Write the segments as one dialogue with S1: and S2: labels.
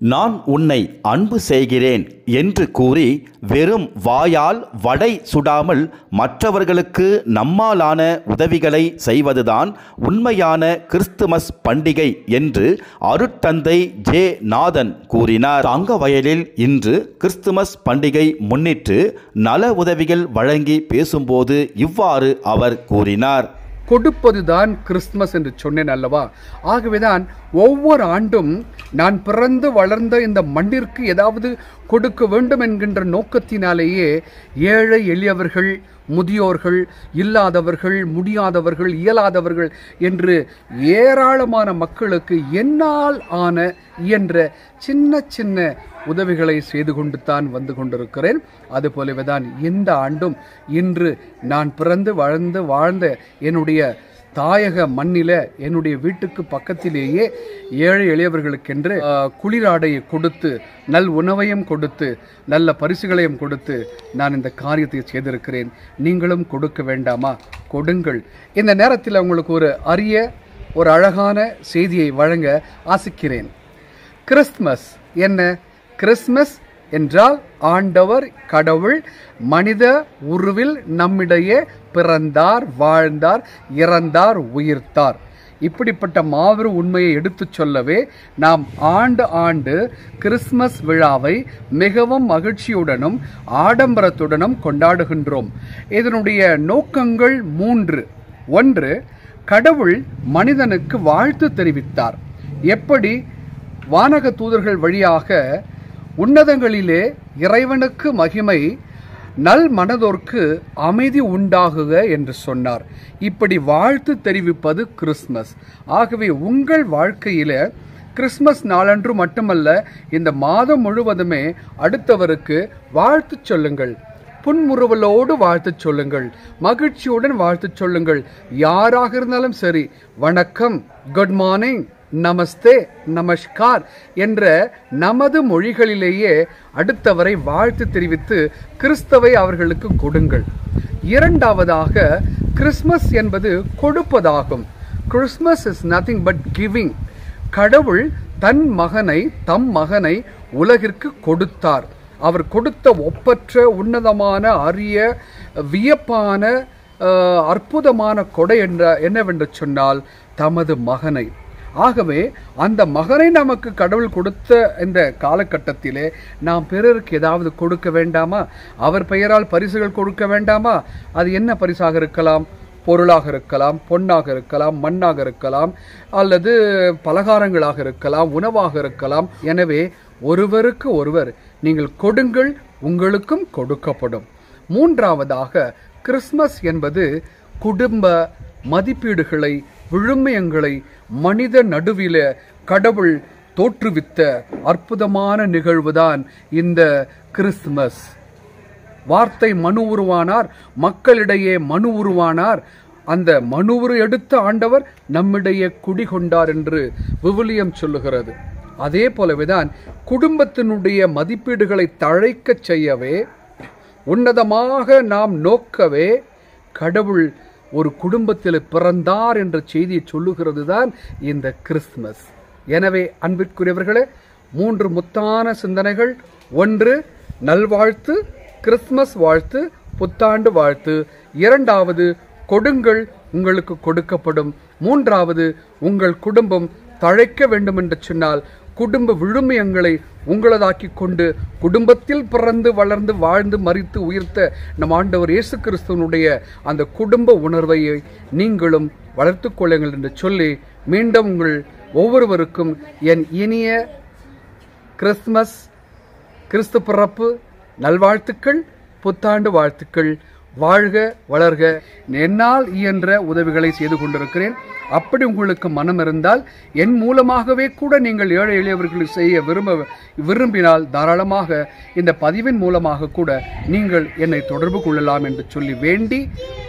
S1: நான் உன்னை அன்பு செய்கிறேன் என்று கூறி வெறும் வாயால் வடை சுடாமல் மற்றவர்களுக்கு நம்மாலான உதவிகளை செய்வதுதான் உண்மையான கிறிஸ்துமஸ் பண்டிகை என்று அருட்தந்தை ஜே நாதன் கூறினார். தங்கவயலில் இன்று கிறிஸ்துமஸ் பண்டிகை முன்னிட்டு நல உதவிகள் வழங்கி பேசும்போது இவ்வாறு அவர் கூறினார்.
S2: கொடுப்பதுதான் கிறிஸ்துமஸ் என்று சொன்னேன் அல்லவா? ஆகவேதான் ஒவ்வொரு ஆண்டும் நான் பிறந்து வளர்ந்த இந்த மண்ணிற்கு ஏதாவது கொடுக்க வேண்டும் என்கின்ற நோக்கத்தினாலேயே ஏழை எளியவர்கள், முதியோர்கள், இல்லாதவர்கள், முடியாதவர்கள், இயலாதவர்கள் என்று ஏராளமான மக்களுக்கு என்னால் ஆன இயன்ற சின்ன சின்ன உதவிகளை செய்து கொண்டு தான் வந்து கொண்டிருக்கிறேன். அதுபோலவே தான் இந்த ஆண்டும் இன்று நான் பிறந்து வாழ்ந்த என்னுடைய தாயக மண்ணில என்னுடைய வீட்டுக்கு பக்கத்திலேயே ஏழை எளியவர்களுக்கென்று குளிராடையை கொடுத்து நல் உணவையும் கொடுத்து நல்ல பரிசுகளையும் கொடுத்து நான் இந்த காரியத்தை செய்திருக்கிறேன். நீங்களும் கொடுக்க வேண்டாமா? கொடுங்கள். இந்த நேரத்தில் உங்களுக்கு ஒரு அழகான செய்தியை வழங்க ஆசிக்கிறேன். கிறிஸ்துமஸ் என்ன? கிறிஸ்துமஸ் என்றால் ஆண்டவர் கடவுள் மனித உருவில் நம்மிடையே பிறந்தார், வாழ்ந்தார், இறந்தார், உயிர்த்தார். இப்படிப்பட்ட மாபெரும் உண்மையை எடுத்துச் சொல்லவே நாம் ஆண்டு கிறிஸ்துமஸ் விழாவை மிகவும் மகிழ்ச்சியுடனும் ஆடம்பரத்துடனும் கொண்டாடுகின்றோம். இதனுடைய நோக்கங்கள் 3. 1, கடவுள் மனிதனுக்கு வாழ்த்து தெரிவித்தார். எப்படி? வானக தூதர்கள் வழியாக உன்னதங்களிலே இறைவனுக்கு மகிமை, நல் மனதோர்க்கு அமைதி உண்டாகுக என்று சொன்னார். இப்படி வாழ்த்து தெரிவிப்பது கிறிஸ்துமஸ். ஆகவே உங்கள் வாழ்க்கையில கிறிஸ்துமஸ் நாளன்று மட்டுமல்ல, இந்த மாதம் முழுவதுமே அடுத்தவருக்கு வாழ்த்து சொல்லுங்கள். புன்முறுவலோடு வாழ்த்து சொல்லுங்கள், மகிழ்ச்சியுடன் வாழ்த்து சொல்லுங்கள். யாராக இருந்தாலும் சரி, வணக்கம், குட் மார்னிங், நமஸ்தே, நமஸ்கார் என்ற நமது மொழிகளிலேயே அடுத்தவரை வாழ்த்து தெரிவித்து கிறிஸ்துவை அவர்களுக்கு கொடுங்கள். 2வதாக, கிறிஸ்துமஸ் என்பது கொடுப்பதாகும். Christmas is nothing but giving. கடவுள் தம் மகனை உலகிற்கு கொடுத்தார். அவர் கொடுத்த ஒப்பற்ற உன்னதமான அரிய வியப்பான அற்புதமான கொடை என்னவென்று சொன்னால் தமது மகனை. ஆகவே அந்த மகனை நமக்கு கடவுள் கொடுத்த இந்த காலகட்டத்திலே நாம் பிறருக்கு ஏதாவது கொடுக்க வேண்டாமா? அவர் பெயரால் பரிசுகள் கொடுக்க வேண்டாமா? அது என்ன பரிசாக இருக்கலாம்? பொருளாக இருக்கலாம், பொன்னாக இருக்கலாம், மண்ணாக இருக்கலாம், அல்லது பலகாரங்களாக இருக்கலாம், உணவாக இருக்கலாம். எனவே ஒருவருக்கு ஒருவர் நீங்கள் கொடுங்கள், உங்களுக்கும் கொடுக்கப்படும். 3வதாக, கிறிஸ்துமஸ் என்பது குடும்ப மதிப்பீடுகளை, விழுமியங்களை மனித நடுவில கடவுள் தோற்றுவித்த அற்புதமான நிகழ்வுதான் இந்த கிறிஸ்துமஸ். வார்த்தை மனு உருவானார், மக்களிடையே மனு உருவானார். அந்த மனுவுரு எடுத்த ஆண்டவர் நம்மிடையே குடிகொண்டார் என்று விவிலியம் சொல்லுகிறது. அதே போலவேதான் குடும்பத்தினுடைய மதிப்பீடுகளை தழைக்க செய்யவே, உன்னதமாக நாம் நோக்கவே கடவுள் ஒரு குடும்பத்தில் பிறந்தார் என்ற செய்தியை சொல்லுகிறது தான் இந்த கிறிஸ்துமஸ். எனவே அன்பிற்குரியவர்களே, 3 முத்தான சிந்தனைகள். 1, நல்வாழ்த்து, கிறிஸ்துமஸ் வாழ்த்து, புத்தாண்டு வாழ்த்து. 2வது, கொடுங்கள், உங்களுக்கு கொடுக்கப்படும். 3வது, உங்கள் குடும்பம் தழைக்க வேண்டும் என்று சொன்னால் குடும்ப விழுமியங்களை உங்களதாக்கி கொண்டு குடும்பத்தில் பிறந்து வளர்ந்து வாழ்ந்து மரித்து உயிர்த்த நம் ஆண்டவர் இயேசு கிறிஸ்துவனுடைய அந்த குடும்ப உணர்வை நீங்களும் வளர்த்து கொள்ளுங்கள் என்று சொல்லி மீண்டும் உங்கள் ஒவ்வொருவருக்கும் என் இனிய கிறிஸ்துமஸ், கிறிஸ்து பிறப்பு நல்வாழ்த்துக்கள், புத்தாண்டு வாழ்த்துக்கள். வாழ்க வளர்க. என்னால் இயன்ற உதவிகளை செய்து கொண்டிருக்கிறேன். அப்படி உங்களுக்கு மனம் இருந்தால் என் மூலமாகவே கூட நீங்கள் ஏழை எளியவர்களுக்கு செய்ய விரும்பினால் தாராளமாக இந்த பதிவின் மூலமாக கூட நீங்கள் என்னை தொடர்பு கொள்ளலாம் என்று சொல்லி வேண்டி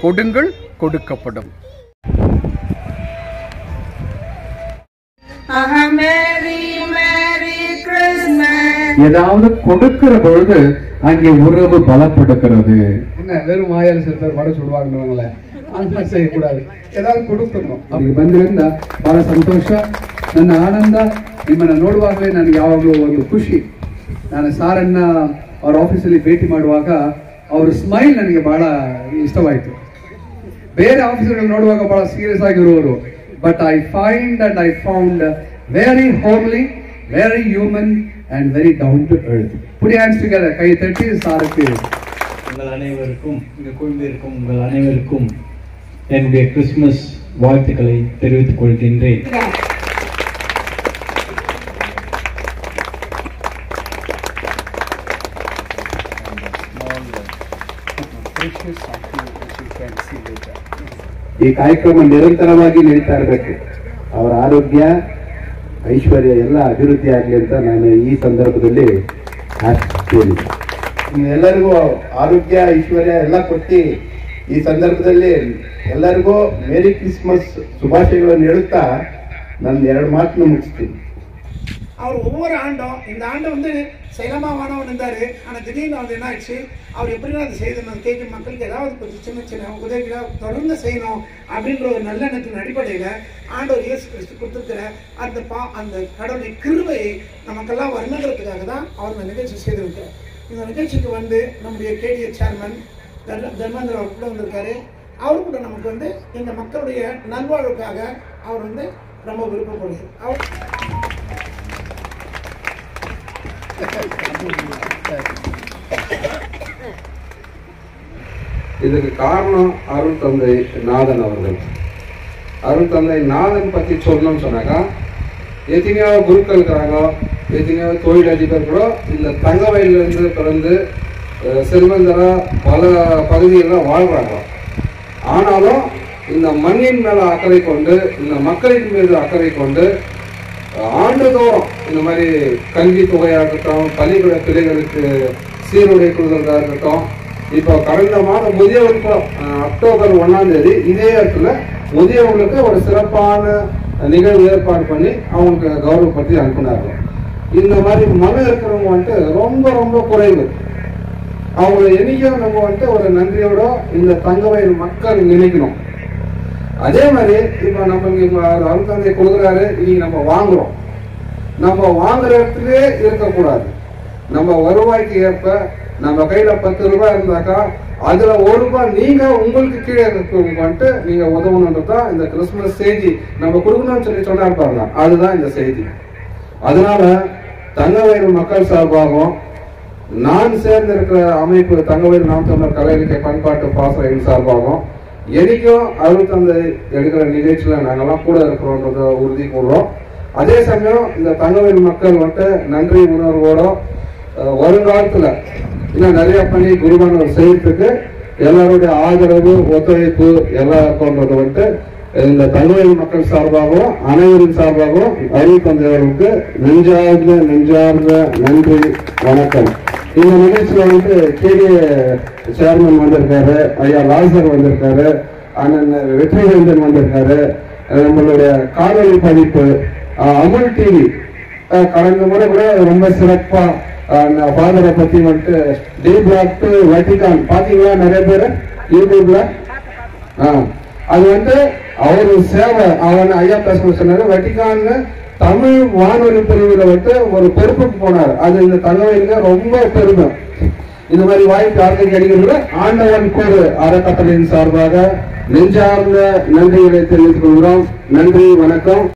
S2: கொடுங்கள், கொடுக்கப்படும். ஏதாவது கொடுக்கிற பொழுது அங்கே உறவு பலப்படுகிறது. என்ன வெறும் மாயால சில பேர் வட சொல்லுவாங்க, அந்த மாதிரி செய்யக்கூடாது. ஏதாவது கொடுக்கணும். அப்படி வந்திருந்தா பல சந்தோஷம். ನನ್ನ ಆನಂದ ನಿಮ್ಮನ್ನು ನೋಡುವಾಗಲೇ ನನಗೆ ಯಾವಾಗಲೂ ಒಂದು ಖುಷಿ. ನಾನು ಸಾರನ್ನ ಅವ್ರ ಆಫೀಸಲ್ಲಿ ಭೇಟಿ ಮಾಡುವಾಗ ಅವ್ರ ಸ್ಮೈಲ್ ನನಗೆ ಬಹಳ ಇಷ್ಟವಾಯಿತು. ಬೇರೆ ಆಫೀಸರ್ಗಳು ನೋಡುವಾಗ ಬಹಳ ಸೀರಿಯಸ್ ಆಗಿರುವವರು, but I found very homely, very human and very down to earth. Put your hands together. கை தட்டி சாருக்கு.
S3: உங்கள் அனைவருக்கும் இங்கு குழுமியிருக்கும் உங்கள் அனைவருக்கும் என்னுடைய கிறிஸ்துமஸ் வாழ்த்துக்களை தெரிவித்துக் கொள்கின்றேன்.
S4: ಈ ಕಾರ್ಯಕ್ರಮ ನಿರಂತರವಾಗಿ ನಡೀತಾ ಇರಬೇಕು. ಅವರ ಆರೋಗ್ಯ ಐಶ್ವರ್ಯ ಎಲ್ಲ ಅಭಿವೃದ್ಧಿ ಆಗಲಿ ಅಂತ ನಾನು ಈ ಸಂದರ್ಭದಲ್ಲಿ ಆಶಿಸ್ತೀನಿ. ಎಲ್ಲರಿಗೂ ಆರೋಗ್ಯ ಐಶ್ವರ್ಯ ಎಲ್ಲ ಕೊಟ್ಟು ಈ ಸಂದರ್ಭದಲ್ಲಿ ಎಲ್ಲರಿಗೂ ಮೇರಿ ಕ್ರಿಸ್ಮಸ್ ಶುಭಾಶಯಗಳನ್ನು ಹೇಳುತ್ತಾ ನಾನು 2 ಮಾತನ್ನು ಮುಗಿಸ್ತೀನಿ.
S5: அவர் ஒவ்வொரு ஆண்டும் இந்த ஆண்டு வந்து செயலமானவன் இருந்தார். ஆனால் திடீர்னு வந்து என்ன ஆச்சு, அவர் எப்படின்னா அதை செய்யணும் கேட்கும் மக்களுக்கு ஏதாவது கொஞ்சம் சின்ன சின்ன உதவிகளை தொடர்ந்து செய்யணும் அப்படின்ற ஒரு நல்லெண்ணத்தின் அடிப்படையில் ஆண்டவர் இயேசு கிறிஸ்து கொடுத்துருக்கிற அந்த கடவுளுடைய கிருபையை நமக்கெல்லாம் வர்ணிக்கிறதுக்காக தான் அவர் இந்த நிகழ்ச்சி செய்திருக்கிறார். இந்த நிகழ்ச்சிக்கு வந்து நம்முடைய கேடிஏ சேர்மன் தர்மேந்திர அவர் கூட வந்திருக்காரு. அவரு கூட நமக்கு வந்து இந்த மக்களுடைய நல்வாழ்வுக்காக அவர் வந்து ரொம்ப விருப்பப்படுகிறார். அவர்
S4: இதுக்கு காரணம் அருள் தந்தை நாதன் அவர்கள். அருள் தந்தை நாதன் பற்றி சொல்லணும்னு சொன்னாக்கா, எத்தனையோ குருக்கள் இருக்கிறாங்க, எத்தனையோ தொழிலதிபர்களோ இந்த தங்கவயலிருந்து பிறந்து செல்வந்தரா பல பகுதிகளில் வாழ்றாங்க. ஆனாலும் இந்த மண்ணின் மேல அக்கறை கொண்டு, இந்த மக்களின் மீது அக்கறை கொண்டு ஆண்டுதோறும் இந்த மாதிரி கல்வி தொகையாக இருக்கட்டும், பள்ளிக்கூட பிள்ளைகளுக்கு சீருடை கொடுக்கறதா இருக்கட்டும், இப்போ கடந்த மாதம் முதியவர்களுக்கு அக்டோபர் 1ஆம் தேதி இதே இடத்துல முதியவர்களுக்கு ஒரு சிறப்பான நிகழ்வு ஏற்பாடு பண்ணி அவங்களுக்கு கௌரவப்படுத்தி அனுப்பினார்கள். இந்த மாதிரி மனம் இருக்கிறவங்க வந்துட்டு ரொம்ப ரொம்ப குறைவு. அவங்கள என்னைக்கும் நம்ம வந்துட்டு ஒரு நன்றியோட இந்த தங்கவயல் மக்கள் நினைக்கணும். அதே மாதிரி இப்ப நம்ம அருள் தந்தை கொடுக்குறாரு, இன்னைக்கு நம்ம வாங்குறோம். நம்ம வாங்குற இடத்துலயே இருக்கக்கூடாது. நம்ம வருவாய்க்கு ஏற்ப நம்ம கையில 10 ரூபாய் இருந்தாக்கா அதுல 1 ரூபாய் நீங்க உங்களுக்கு கீழே வந்துட்டு நீங்க உதவணுன்றதுதான் இந்த கிறிஸ்துமஸ் செய்தி நம்ம கொடுக்கணும்னு சொல்லி சொன்னாரு பாருங்க, அதுதான் இந்த செய்தி. அதனால தங்கவயல் மக்கள் சார்பாகவும் நான் சேர்ந்திருக்கிற அமைப்பு தங்கவயல் நாம் தமிழர் கலை இலக்கிய பண்பாட்டு பாசறையின் சார்பாகவும் எனக்கும் அருள் தந்தை எடுக்கிற நிகழ்ச்சியில நாங்கெல்லாம் கூட இருக்கிறோன்றத உறுதி கூறுறோம். அதே சமயம் இந்த தங்கவயல் மக்கள் வந்துட்டு நன்றி உணர்வோட வருங்காலத்துல இன்னும் நிறைய பண்ணி குருவானவர் செய்யறதுக்கு எல்லாருடைய ஆதரவு ஒத்துழைப்பு எல்லாம் இருக்கும்ன்றது வந்துட்டு இந்த தங்கவயல் மக்கள் சார்பாகவும் அனைவரின் சார்பாகவும் அருள் தந்தையர்களுக்கு நெஞ்சார்ந்த நன்றி, வணக்கம். இந்த நிகழ்ச்சியில வந்து கேடிஏ சேர்மன் வந்திருக்காரு, ஐயா லாசர் வந்திருக்காரு, அண்ணன் வெற்றிவேந்தன் வந்திருக்காரு, நம்மளுடைய காணொலி பதிப்பு அமுல் டிவி கடந்த முறை கூட ரொம்ப சிறப்பா ஃபாதரை பத்தி வந்துட்டு டி பிளாக் டு வட்டிகான் பாத்தீங்களா நிறைய பேரு யூடியூப்ல. அது வந்து அவரு சேவை அவன் ஐயா பேச சொன்னாரு. வட்டிகான்னு தமிழ் வானொலி பிரிவுல வந்து ஒரு பொறுப்புக்கு போனார். அது இந்த தகவலுக்கு ரொம்ப பெருமை. இந்த மாதிரி வாய்ப்பு யாருக்கும் கிடைக்கிறது ஆண்டவன் கூறு அறக்கட்டளையின் சார்பாக நெஞ்சார்ந்த நன்றிகளை தெரிவித்துக் கொள்கிறோம். நன்றி, வணக்கம்.